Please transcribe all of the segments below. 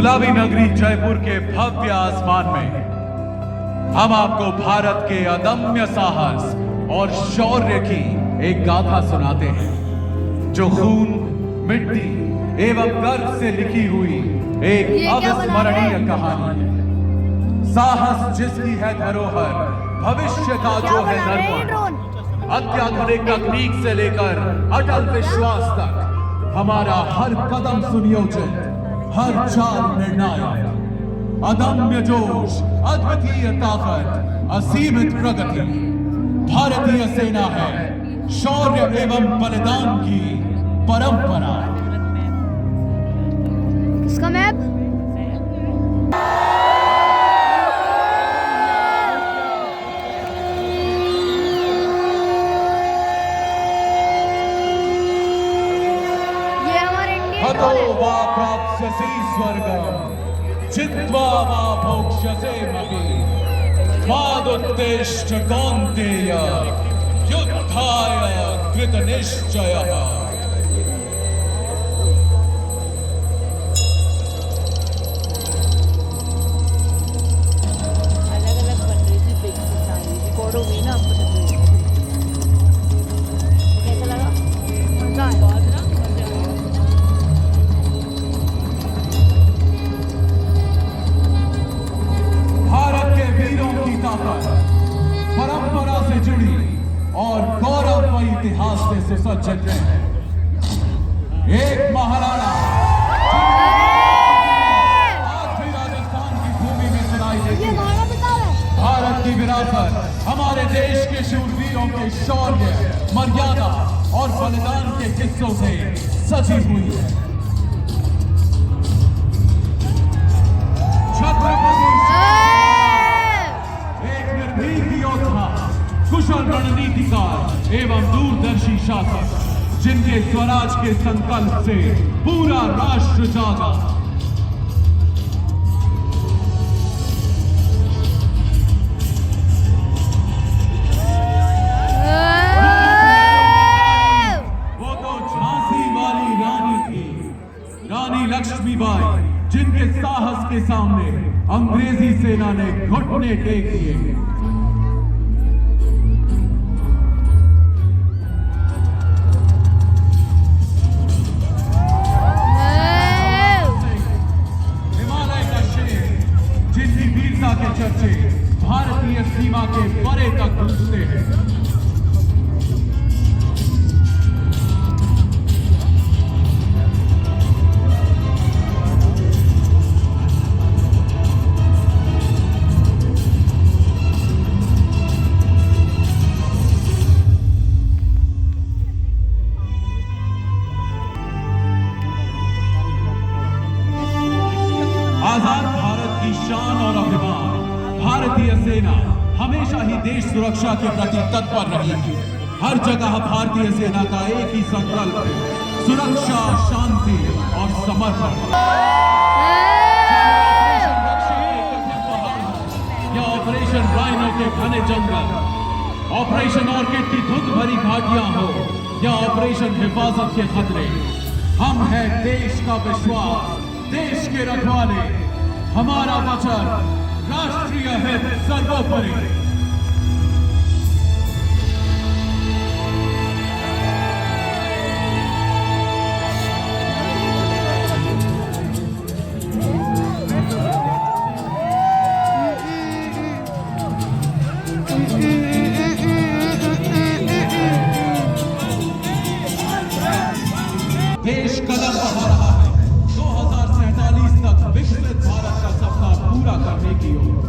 गुलाबी नगरी जयपुर के भव्य आसमान में हम आपको भारत के अदम्य साहस और शौर्य की एक गाथा सुनाते हैं, जो खून, मिट्टी एवं गर्व से लिखी हुई एक अविस्मरणीय कहानी है। साहस जिसकी है धरोहर, भविष्य का जो है दर्पण, अत्याधुनिक तकनीक से लेकर अटल विश्वास तक हमारा हर कदम सुनियोजित, हर चाल निर्णायक, अदम्य जोश, अद्वितीय ताकत, असीमित प्रगति। भारतीय सेना है शौर्य एवं बलिदान की परंपरा। किसका मैप? हतो वा प्राप्स्यसि स्वर्गम्, जित्वा वा भोक्ष्यसे महीम्। मादुत्तिष्ठ कौन्तेय, युद्धाय कृतनिश्चयः। अलग-अलग बन रही थी पिक्स सारी, रिकॉर्ड हो गई ना अब तक। कैसा लगा? मजा आया। बहुत ना भारत के वीरों की ताकत परंपरा से जुड़ी और गौरवमयी इतिहास से सुसज्जित है। एक महाराणा आज भी राजस्थान की भूमि में सुनाई देती ये है। गाना बताओ है। भारत की विरासत हमारे देश के शूरवीरों के शौर्य, मर्यादा और बलिदान के किस्सों से सजी हुई है। छत्रपति एक निर्भीक योद्धा, कुशल रणनीतिकार एवं दूरदर्शी शासक, जिनके स्वराज के संकल्प से पूरा राष्ट्र जागा। वो तो झांसी वाली रानी थी, रानी लक्ष्मीबाई, जिनके साहस के सामने अंग्रेजी सेना ने घुटने टेक दिए। हिमालय का शेर, जिनकी वीरता के चर्चे भारतीय सीमा के परे तक गूंजते हैं। आजाद भारत की शान और अभिमान, भारतीय सेना हमेशा ही देश सुरक्षा के प्रति तत्पर रही है। हर जगह भारतीय सेना का एक ही संकल्प है, सुरक्षा, शांति और समर्पण। ऑपरेशन रक्षक के कठिन पहाड़ हो या ऑपरेशन राइनो के घने जंगल, ऑपरेशन ऑर्किड की धुंध भरी घाटियां हो या ऑपरेशन हिफाजत के खतरे, हम हैं देश का विश्वास, देश के रखवाले। हमारा वचन राष्ट्रीय हित सर्वोपरि। देश कदम बढ़ा रहा है 2047 तक विकसित भारत का सपना पूरा करने की ओर।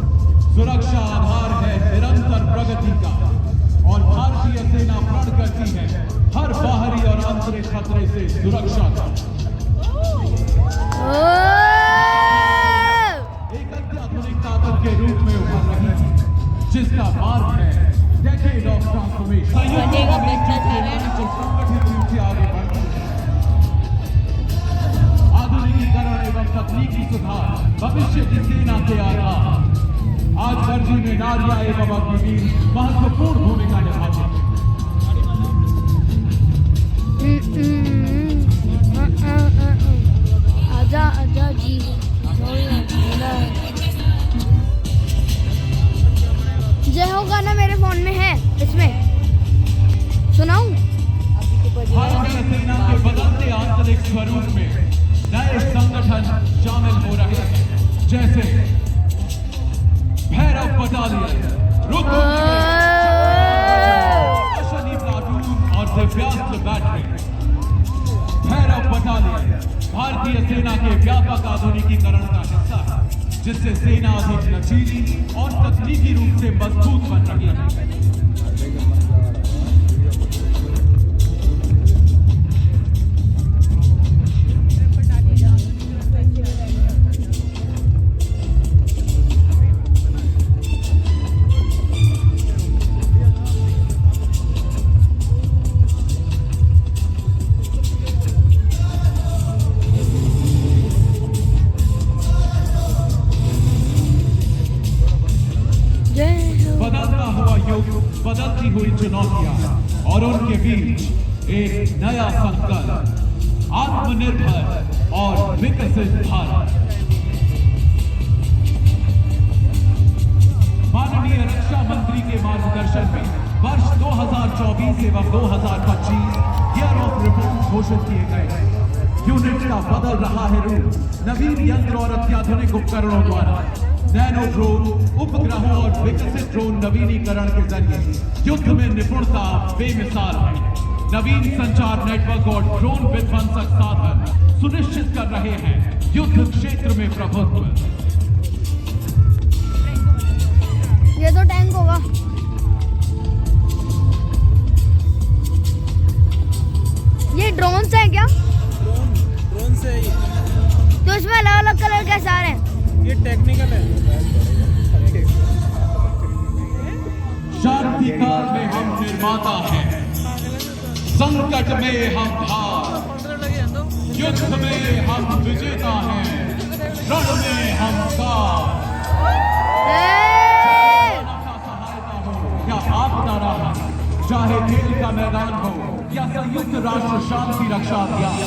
सुरक्षा आधार है निरंतर प्रगति का, और भारतीय सेना प्रण करती है हर बाहरी और आंतरिक खतरे से सुरक्षा का। एक अत्याधुनिक ताकत के रूप में उभर रही है, जिसका मार्ग है डेकेड ऑफ ट्रांसफॉर्मेशन। बनेगा बेटा तेरे। संगठित रूप से आगे बढ़ती है। आधुनिकीकरण एवं तकनीकी सुधार भविष्य की सेना के आधार। आज वर्दी में नारियां एवं अग्निवीर महत्वपूर्ण भूमिका निभाते हैं। आजा आजा जी। जय हो गाना मेरे फोन में है, इसमें सुनाऊं? भारतीय सेना के बदलते आंतरिक स्वरूप में नए संगठन शामिल हो रहे हैं, जैसे भैरव बटालियन, रुद्र शनि प्लाटून और दिव्यास्त्र बैटरी। भैरव बटालियन भारतीय सेना के व्यापक आधुनिकीकरण का हिस्सा है, जिससे सेना अधिक लचीली और तकनीकी रूप से मजबूत बन रही है। बदलता हुआ युग, बदलती हुई चुनौतियां और उनके बीच एक नया संकल्प, आत्मनिर्भर और विकसित भारत। माननीय रक्षा मंत्री के मार्गदर्शन में वर्ष 2024 एवं 2025 ईयर ऑफ रिफॉर्म घोषित किए गए हैं। यूनिट का बदल रहा है रूप, नवीन यंत्र और अत्याधुनिक उपकरणों द्वारा नैनो ड्रोन, उपग्रहों और विकसित ड्रोन नवीनीकरण के जरिए युद्ध में निपुणता बेमिसाल है। नवीन संचार नेटवर्क और ड्रोन विध्वंसक साधन सुनिश्चित कर रहे हैं युद्ध क्षेत्र में प्रभुत्व। ये तो टैंक होगा। ये ड्रोन से है क्या? ड्रोन से ही। तो इसमें अलग अलग कलर के सारे हैं। ये टेक्निकल है। शांति काल में हम निर्माता हैं, संकट में हम हार, युद्ध में हम विजेता हैं, रण में हम सार। सहायता हो या आपदा राहत, चाहे खेल का मैदान हो या संयुक्त राष्ट्र शांति रक्षा अभियान,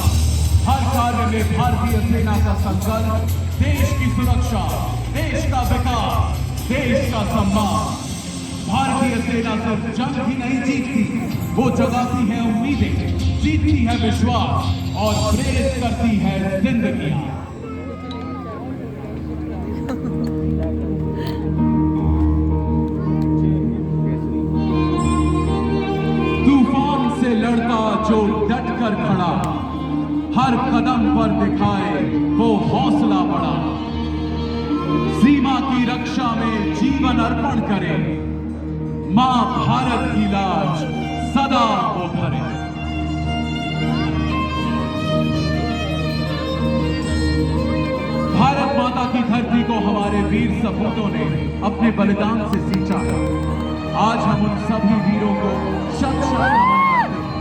हर कार्य में भारतीय सेना का संकल्प देश की सुरक्षा, देश का विकास, देश का सम्मान। भारतीय सेना सिर्फ जंग ही नहीं जीतती, वो जगाती है उम्मीदें, जीतती है विश्वास और प्रेरित करती है जिंदगियां। तूफान से लड़ता जो डट कर खड़ा, हर कदम पर दिखाए वो हौसला बड़ा। सीमा की रक्षा में जीवन अर्पण करे, मां भारत की लाज सदा वो भरे। भारत माता की धरती को हमारे वीर सपूतों ने अपने बलिदान से सींचा है। आज हम उन सभी वीरों को शत शत नमन करते हैं।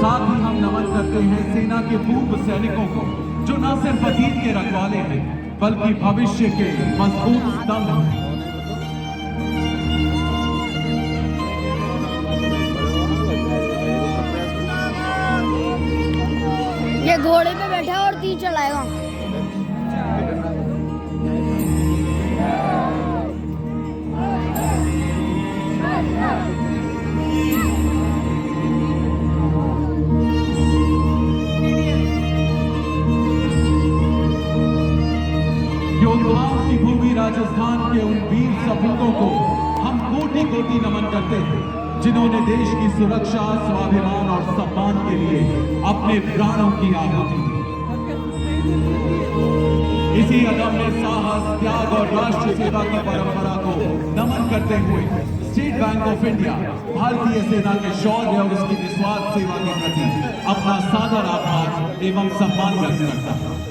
साथ ही हम नमन करते हैं सेना के पूर्व सैनिकों को, जो न सिर्फ अतीत के रखवाले हैं बल्कि भविष्य के मजबूत स्तंभ हैं। ये घोड़े पे बैठा है और तीर चलाएगा। योद्धाओं की भूमि राजस्थान के उन वीर सपूतों को हम कोटि कोटि नमन करते हैं, जिन्होंने देश की सुरक्षा, स्वाभिमान और सम्मान के लिए अपने प्राणों की आहुति दी। इसी अदम्य साहस, त्याग और राष्ट्र सेवा की परंपरा को नमन करते हुए स्टेट बैंक ऑफ इंडिया भारतीय सेना के शौर्य और उसकी निस्वार्थ सेवा के प्रति अपना सादर आभार एवं सम्मान व्यक्त करता है।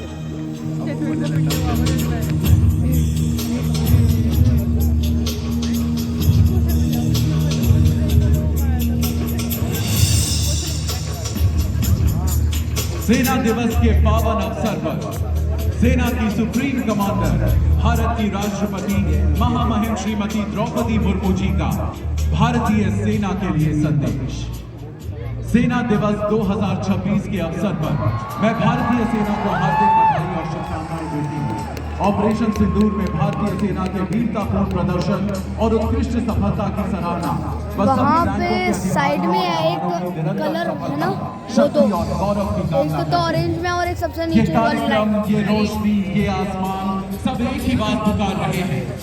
सेना दिवस के पावन अवसर पर सेना की सुप्रीम कमांडर भारत की राष्ट्रपति महामहिम श्रीमती द्रौपदी मुर्मू जी का भारतीय सेना के लिए संदेश। सेना दिवस 2026 के अवसर पर मैं भारतीय सेना को हार्दिक बधाई और शुभकामनाएं देती हूँ। ऑपरेशन सिंदूर में भारतीय सेना के वीरतापूर्ण प्रदर्शन और उत्कृष्ट सफलता की सराहना वहाँ पे साइड में एक कलर है ना, वो दो, एक तो ऑरेंज में और एक सबसे ये नीचे वाली कार्यक्रम, लाइन। ये रोशनी, ये आसमान सब एक ही बात पुकार रहे हैं